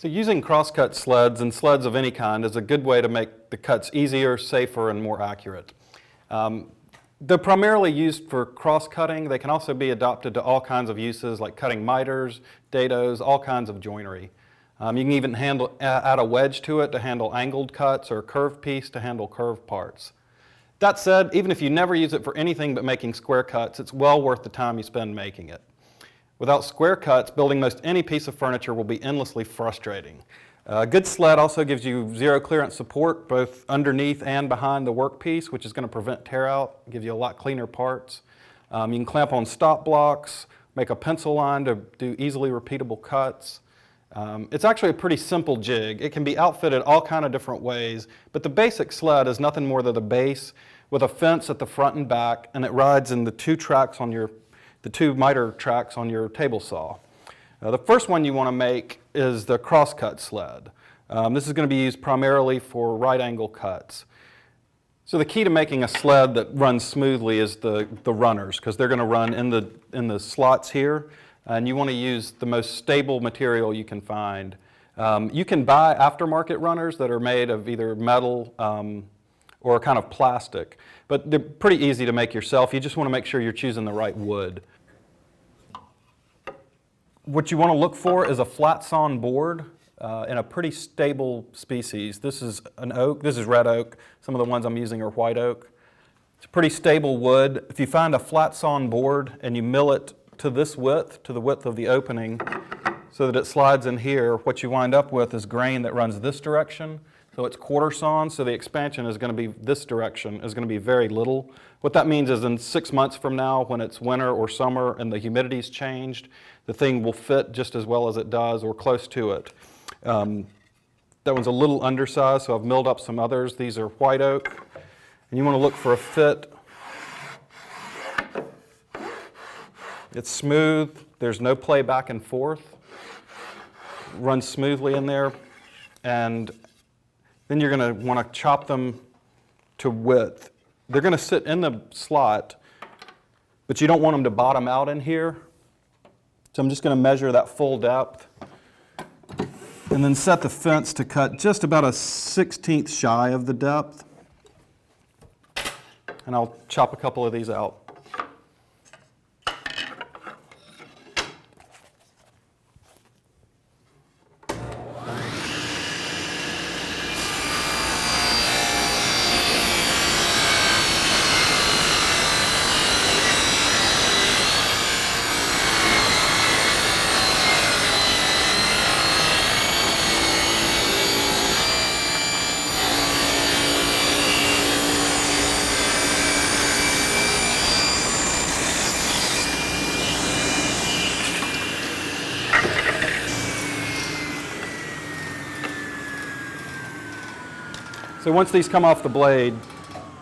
So using crosscut sleds and sleds of any kind is a good way to make the cuts easier, safer, and more accurate. They're primarily used for cross-cutting. They can also be adopted to all kinds of uses like cutting miters, dados, all kinds of joinery. You can even add a wedge to it to handle angled cuts or a curved piece to handle curved parts. That said, even if you never use it for anything but making square cuts, it's well worth the time you spend making it. Without square cuts, building most any piece of furniture will be endlessly frustrating. A good sled also gives you zero clearance support both underneath and behind the workpiece, which is going to prevent tear out, give you a lot cleaner parts. You can clamp on stop blocks, make a pencil line to do easily repeatable cuts. It's actually a pretty simple jig. It can be outfitted all kind of different ways, but the basic sled is nothing more than a base with a fence at the front and back, and it rides in the two miter tracks on your table saw. The first one you want to make is the crosscut sled. This is going to be used primarily for right angle cuts. So the key to making a sled that runs smoothly is the runners, because they're going to run in the slots here, and you want to use the most stable material you can find. You can buy aftermarket runners that are made of either metal or kind of plastic, but they're pretty easy to make yourself. You just want to make sure you're choosing the right wood. What you want to look for is a flat sawn board in a pretty stable species. This is an oak, this is red oak. Some of the ones I'm using are white oak. It's a pretty stable wood. If you find a flat sawn board and you mill it to this width, to the width of the opening, so that it slides in here, what you wind up with is grain that runs this direction. So it's quarter sawn, so the expansion is going to be this direction, is going to be very little. What that means is in 6 months from now, when it's winter or summer and the humidity's changed, the thing will fit just as well as it does or close to it. That one's a little undersized, so I've milled up some others. These are white oak, and you want to look for a fit. It's smooth, there's no play back and forth. Runs smoothly in there, and then you're going to want to chop them to width. They're going to sit in the slot, but you don't want them to bottom out in here. So I'm just going to measure that full depth and then set the fence to cut just about a 1/16 shy of the depth. And I'll chop a couple of these out. So once these come off the blade,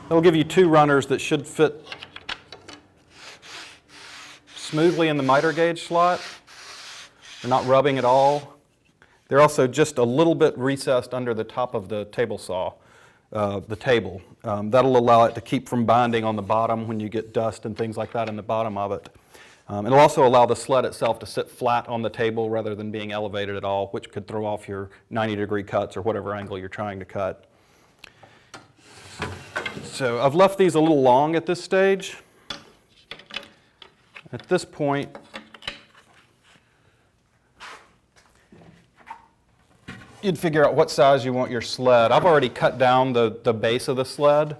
it'll give you two runners that should fit smoothly in the miter gauge slot. They're not rubbing at all. They're also just a little bit recessed under the top of the table saw, the table. That'll allow it to keep from binding on the bottom when you get dust and things like that in the bottom of it. It'll also allow the sled itself to sit flat on the table rather than being elevated at all, which could throw off your 90-degree cuts or whatever angle you're trying to cut. So I've left these a little long at this stage. At this point, you'd figure out what size you want your sled. I've already cut down the base of the sled.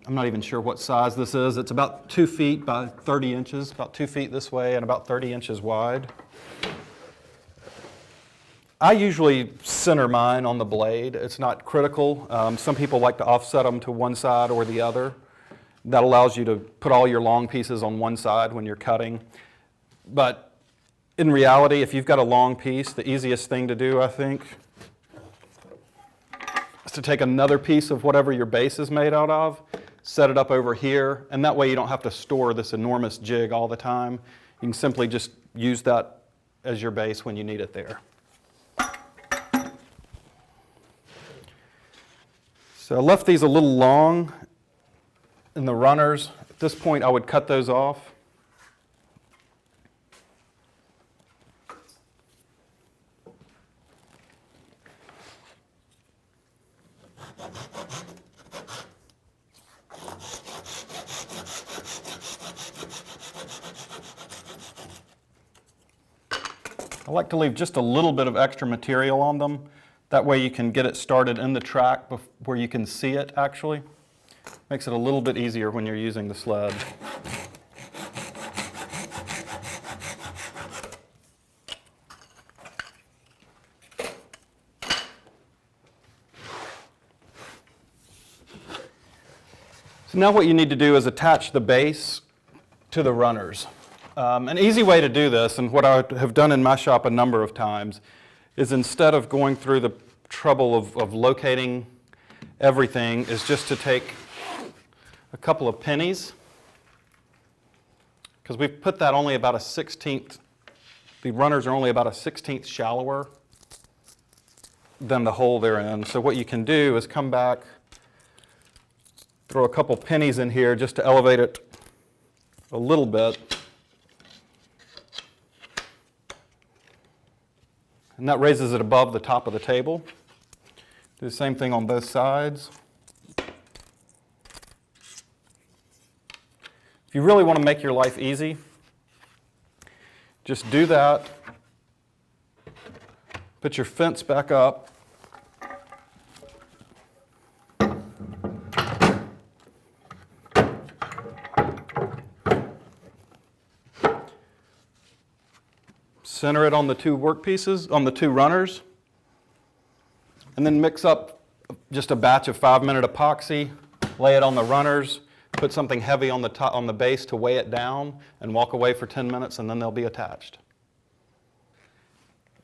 I'm not even sure what size this is. It's about 2 feet by 30 inches, about 2 feet this way and about 30 inches wide. I usually center mine on the blade. It's not critical. Some people like to offset them to one side or the other. That allows you to put all your long pieces on one side when you're cutting. But in reality, if you've got a long piece, the easiest thing to do, I think, is to take another piece of whatever your base is made out of, set it up over here, and that way you don't have to store this enormous jig all the time. You can simply just use that as your base when you need it there. So I left these a little long in the runners. At this point, I would cut those off. I like to leave just a little bit of extra material on them. That way you can get it started in the track where you can see it actually. Makes it a little bit easier when you're using the sled. So now what you need to do is attach the base to the runners. An easy way to do this, and what I have done in my shop a number of times, is instead of going through the trouble of locating everything, is just to take a couple of pennies, because we've put that only about a 1/16, the runners are only about a 1/16 shallower than the hole they're in. So what you can do is come back, throw a couple pennies in here just to elevate it a little bit. And that raises it above the top of the table. Do the same thing on both sides. If you really want to make your life easy, just do that. Put your fence back up. Center it on the two workpieces, on the two runners, and then mix up just a batch of 5-minute epoxy, lay it on the runners, put something heavy on the top, on the base to weigh it down, and walk away for 10 minutes, and then they'll be attached.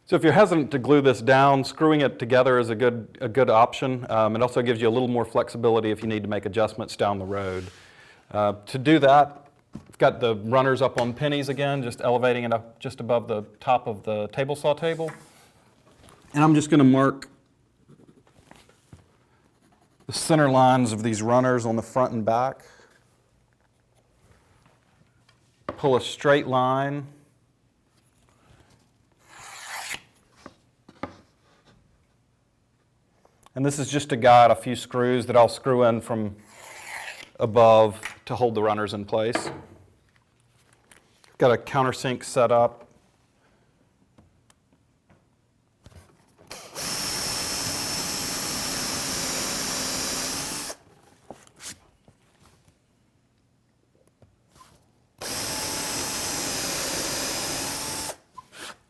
So if you're hesitant to glue this down, screwing it together is a good option. It also gives you a little more flexibility if you need to make adjustments down the road. To do that, I've got the runners up on pennies again, just elevating it up just above the top of the table saw table. And I'm just going to mark the center lines of these runners on the front and back. Pull a straight line. And this is just to guide a few screws that I'll screw in from above to hold the runners in place. Got a countersink set up.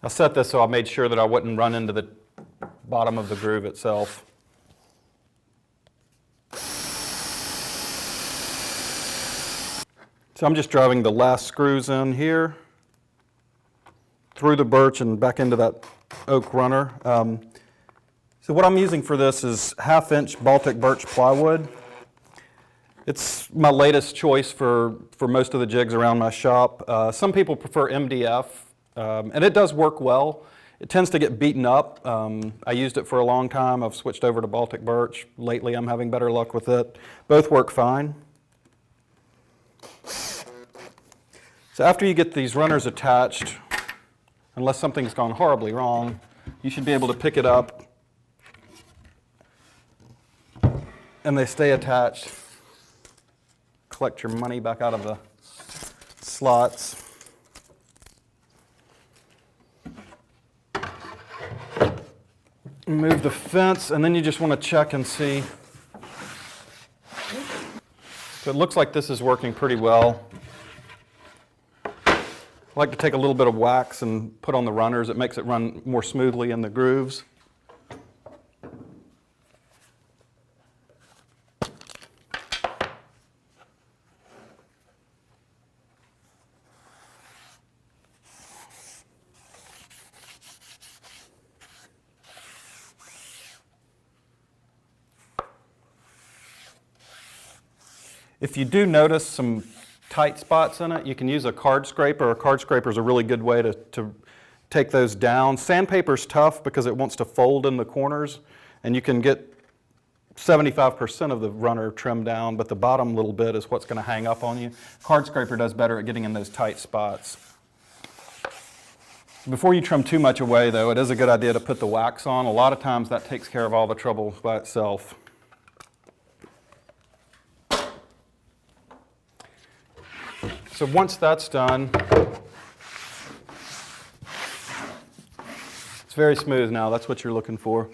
I set this so I made sure that I wouldn't run into the bottom of the groove itself. So I'm just driving the last screws in here, through the birch and back into that oak runner. So what I'm using for this is 1/2-inch Baltic birch plywood. It's my latest choice for most of the jigs around my shop. Some people prefer MDF, and it does work well. It tends to get beaten up. I used it for a long time. I've switched over to Baltic birch. Lately I'm having better luck with it. Both work fine. So after you get these runners attached, unless something's gone horribly wrong, you should be able to pick it up and they stay attached. Collect your money back out of the slots. Move the fence, and then you just want to check and see. So it looks like this is working pretty well. I like to take a little bit of wax and put on the runners. It makes it run more smoothly in the grooves. If you do notice some tight spots in it, you can use a card scraper. A card scraper is a really good way to take those down. Sandpaper's tough because it wants to fold in the corners, and you can get 75% of the runner trimmed down, but the bottom little bit is what's going to hang up on you. Card scraper does better at getting in those tight spots. Before you trim too much away, though, it is a good idea to put the wax on. A lot of times that takes care of all the trouble by itself. So once that's done, very smooth now. That's what you're looking for.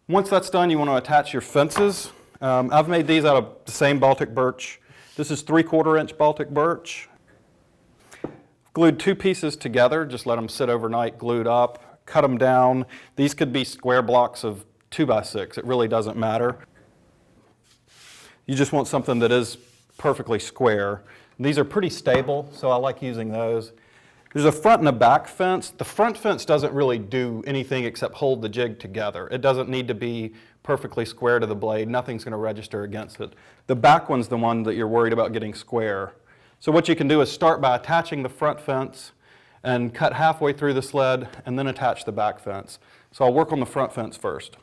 Once that's done, you want to attach your fences. I've made these out of the same Baltic birch. This is 3/4 inch Baltic birch. Glued 2 pieces together, just let them sit overnight glued up, cut them down. These could be square blocks of 2x6, it really doesn't matter. You just want something that is perfectly square. These are pretty stable, so I like using those. There's a front and a back fence. The front fence doesn't really do anything except hold the jig together. It doesn't need to be perfectly square to the blade. Nothing's going to register against it. The back one's the one that you're worried about getting square. So what you can do is start by attaching the front fence and cut halfway through the sled and then attach the back fence. So I'll work on the front fence first.